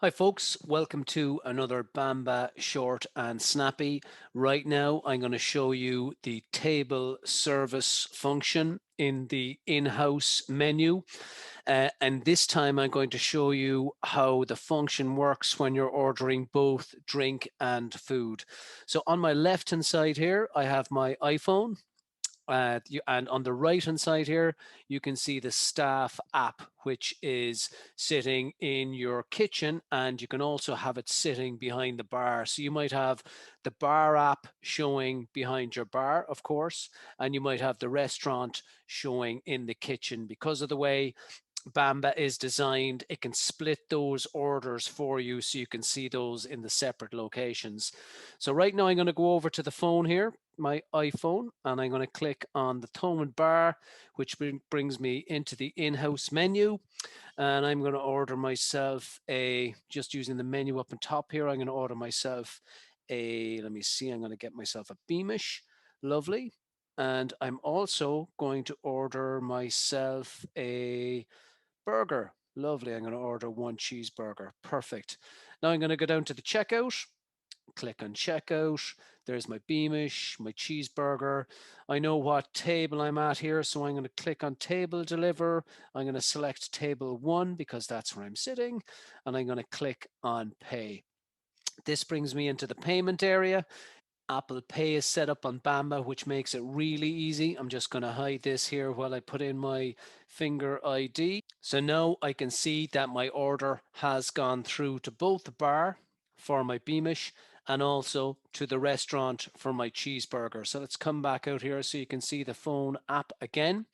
Hi folks, welcome to another Banba short and snappy. Right now I'm going to show you the table service function in the in-house menu. And this time I'm going to show you how the function works when you're ordering both drink and food. So on my left hand side here, I have my iPhone. And on the right hand side here, you can see the staff app, which is sitting in your kitchen, and you can also have it sitting behind the bar. So you might have the bar app showing behind your bar, of course, and you might have the restaurant showing in the kitchen. Because of the way Banba is designed, it can split those orders for you so you can see those in the separate locations. So right now I'm going to go over to the phone here, my iPhone, and I'm going to click on the thumb and bar, which brings me into the in-house menu. And I'm going to order myself just using the menu up on top here, I'm going to order myself let me see, I'm going to get myself a Beamish. Lovely. And I'm also going to order myself a burger. Lovely. I'm going to order one cheeseburger. Perfect. Now I'm going to go down to the checkout, click on checkout. There's my Beamish, my cheeseburger. I know what table I'm at here, so I'm going to click on table deliver. I'm going to select table 1 because that's where I'm sitting, and I'm going to click on pay. This brings me into the payment area. Apple Pay is set up on Banba, which makes it really easy. I'm just going to hide this here while I put in my finger ID. So now I can see that my order has gone through to both the bar for my Beamish and also to the restaurant for my cheeseburger. So let's come back out here so you can see the phone app again.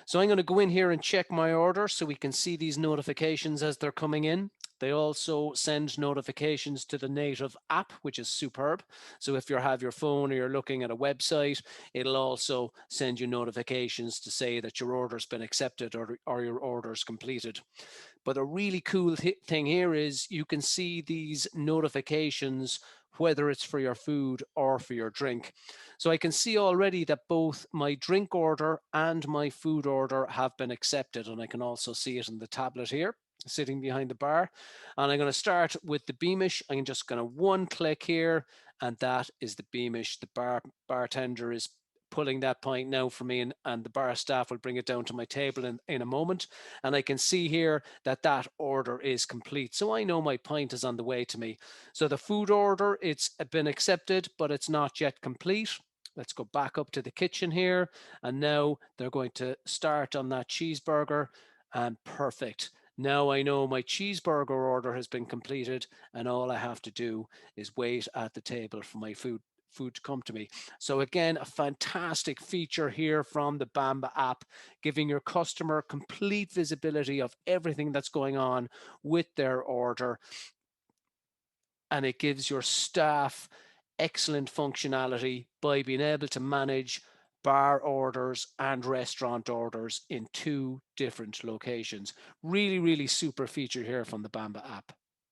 So I'm going to go in here and check my order so we can see these notifications as they're coming in. They also send notifications to the native app, which is superb. So if you have your phone or you're looking at a website, it'll also send you notifications to say that your order's been accepted or your order's completed. But a really cool thing here is you can see these notifications whether it's for your food or for your drink. So I can see already that both my drink order and my food order have been accepted, and I can also see it in the tablet here sitting behind the bar. And I'm going to start with the Beamish. I'm just going to one click here, and that is the Beamish. The bartender is pulling that point now for me, and the bar staff will bring it down to my table in a moment. And I can see here that that order is complete. So I know my pint is on the way to me. So the food order, it's been accepted, but it's not yet complete. Let's go back up to the kitchen here. And now they're going to start on that cheeseburger, and perfect. Now I know my cheeseburger order has been completed, and all I have to do is wait at the table for my food to come to me. So again, a fantastic feature here from the Banba app, giving your customer complete visibility of everything that's going on with their order. And it gives your staff excellent functionality by being able to manage bar orders and restaurant orders in two different locations. Really, really super feature here from the Banba app.